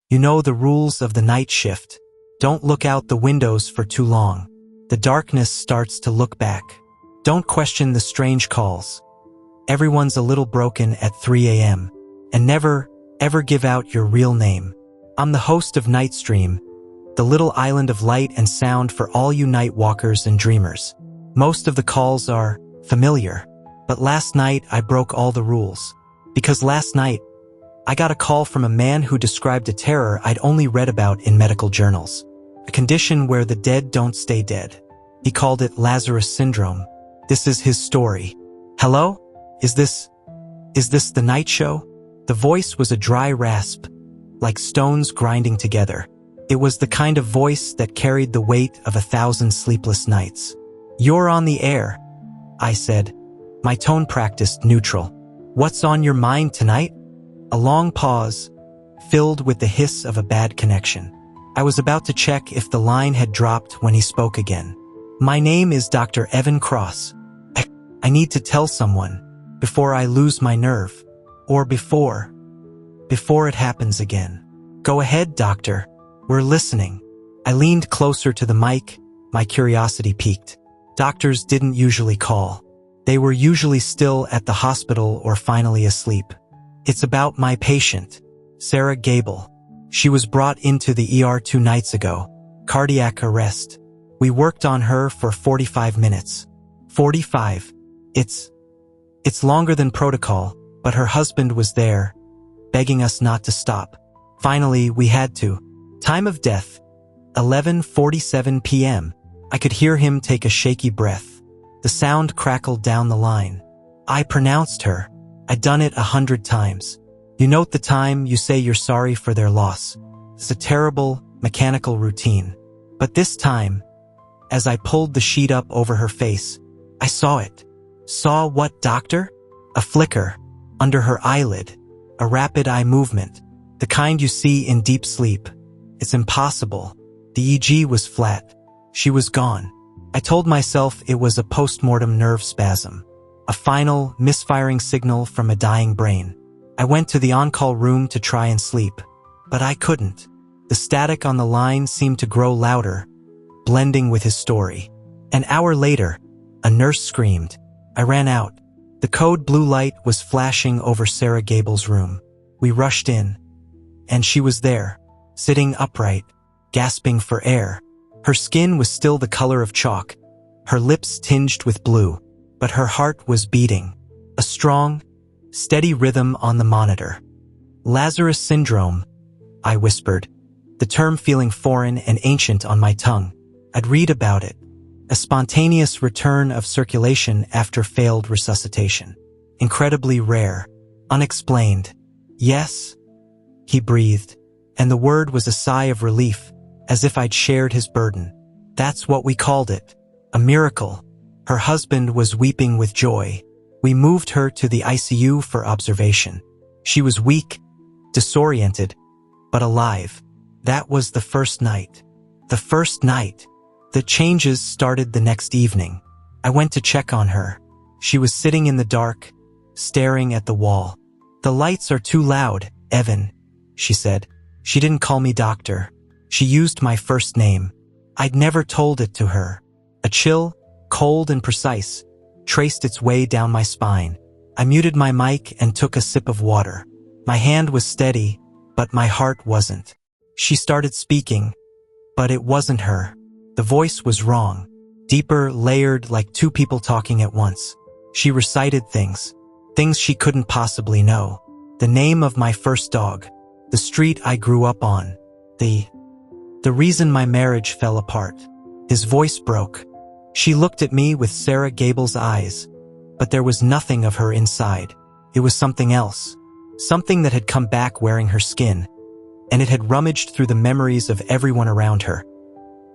You know the rules of the night shift. Don't look out the windows for too long. The darkness starts to look back. Don't question the strange calls. Everyone's a little broken at 3 a.m. And never, ever give out your real name. I'm the host of Nightstream, the little island of light and sound for all you night walkers and dreamers. Most of the calls are familiar, but last night I broke all the rules. Because last night, I got a call from a man who described a terror I'd only read about in medical journals. A condition where the dead don't stay dead. He called it Lazarus Syndrome. This is his story. Hello? Is this the night show? The voice was a dry rasp, like stones grinding together. It was the kind of voice that carried the weight of 1,000 sleepless nights. You're on the air, I said, my tone practiced neutral. What's on your mind tonight? A long pause, filled with the hiss of a bad connection. I was about to check if the line had dropped when he spoke again. My name is Dr. Evan Cross. I need to tell someone, before I lose my nerve, or before it happens again. Go ahead, doctor. We're listening. I leaned closer to the mic, my curiosity piqued. Doctors didn't usually call. They were usually still at the hospital or finally asleep. It's about my patient, Sarah Gable. She was brought into the ER 2 nights ago. Cardiac arrest. We worked on her for 45 minutes. 45. It's longer than protocol, but her husband was there, begging us not to stop. Finally, we had to. Time of death, 11:47 p.m. I could hear him take a shaky breath. The sound crackled down the line. I pronounced her. I'd done it 100 times. You note the time, you say you're sorry for their loss. It's a terrible, mechanical routine. But this time, as I pulled the sheet up over her face, I saw it. Saw what, doctor? A flicker, under her eyelid, a rapid eye movement, the kind you see in deep sleep. It's impossible. The EEG was flat. She was gone. I told myself it was a postmortem nerve spasm, a final, misfiring signal from a dying brain. I went to the on-call room to try and sleep, but I couldn't. The static on the line seemed to grow louder, blending with his story. An hour later, a nurse screamed. I ran out. The code blue light was flashing over Sarah Gable's room. We rushed in, and she was there, sitting upright, gasping for air. Her skin was still the color of chalk, her lips tinged with blue, but her heart was beating. A strong, steady rhythm on the monitor. Lazarus Syndrome, I whispered, the term feeling foreign and ancient on my tongue. I'd read about it. A spontaneous return of circulation after failed resuscitation. Incredibly rare. Unexplained. Yes, he breathed, and the word was a sigh of relief, as if I'd shared his burden. That's what we called it. A miracle. Her husband was weeping with joy. We moved her to the ICU for observation. She was weak, disoriented, but alive. That was the first night. The first night. The changes started the next evening. I went to check on her. She was sitting in the dark, staring at the wall. The lights are too loud, Evan, she said. She didn't call me doctor. She used my first name. I'd never told it to her. A chill, cold and precise, traced its way down my spine. I muted my mic and took a sip of water. My hand was steady, but my heart wasn't. She started speaking, but it wasn't her. The voice was wrong, deeper, layered, like two people talking at once. She recited things she couldn't possibly know. The name of my first dog, the street I grew up on, the reason my marriage fell apart. His voice broke. She looked at me with Sarah Gable's eyes, but there was nothing of her inside. It was something else, something that had come back wearing her skin, and it had rummaged through the memories of everyone around her,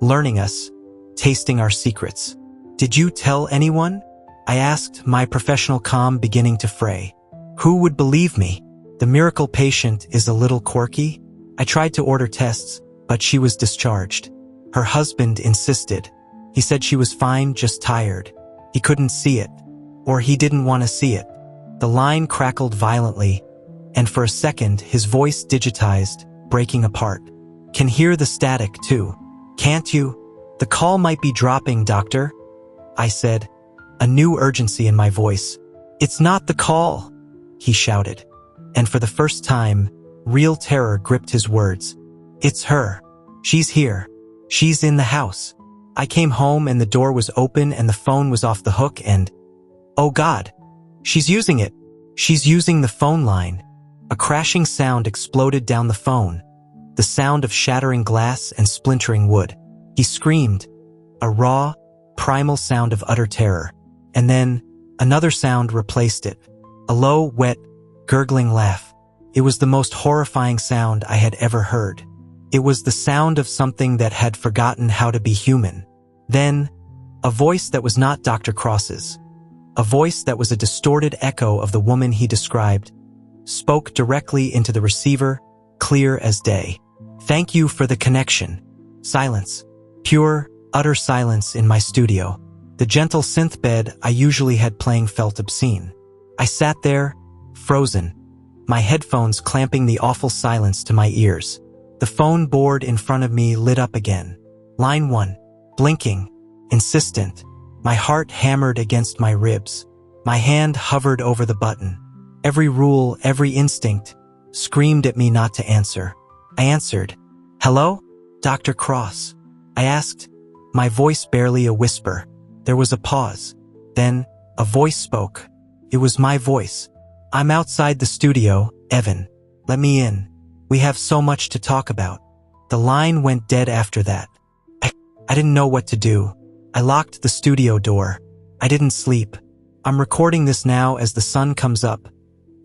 learning us, tasting our secrets. Did you tell anyone? I asked, my professional calm beginning to fray. Who would believe me? The miracle patient is a little quirky. I tried to order tests, but she was discharged. Her husband insisted. He said she was fine, just tired. He couldn't see it, or he didn't want to see it. The line crackled violently, and for a second his voice digitized, breaking apart. Can hear the static, too. Can't you? The call might be dropping, doctor, I said, a new urgency in my voice. It's not the call, he shouted. And for the first time, real terror gripped his words. It's her. She's here. She's in the house. I came home and the door was open and the phone was off the hook and… oh God! She's using it! She's using the phone line. A crashing sound exploded down the phone. The sound of shattering glass and splintering wood. He screamed. A raw, primal sound of utter terror. And then, another sound replaced it. A low, wet, gurgling laugh. It was the most horrifying sound I had ever heard. It was the sound of something that had forgotten how to be human. Then, a voice that was not Dr. Cross's. A voice that was a distorted echo of the woman he described, spoke directly into the receiver, clear as day. Thank you for the connection. Silence. Pure, utter silence in my studio. The gentle synth bed I usually had playing felt obscene. I sat there, frozen, my headphones clamping the awful silence to my ears. The phone board in front of me lit up again. Line 1. Blinking. Insistent. My heart hammered against my ribs. My hand hovered over the button. Every rule, every instinct, screamed at me not to answer. I answered. Hello? Dr. Cross. I asked, my voice barely a whisper. There was a pause. Then, a voice spoke. It was my voice. I'm outside the studio, Evan. Let me in. We have so much to talk about. The line went dead after that. I didn't know what to do. I locked the studio door. I didn't sleep. I'm recording this now as the sun comes up,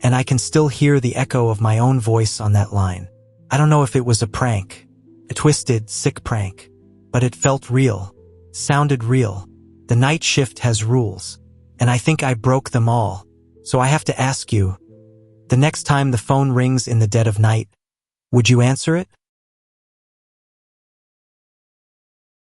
and I can still hear the echo of my own voice on that line. I don't know if it was a prank, a twisted, sick prank, but it felt real, sounded real. The night shift has rules, and I think I broke them all. So I have to ask you, the next time the phone rings in the dead of night, would you answer it?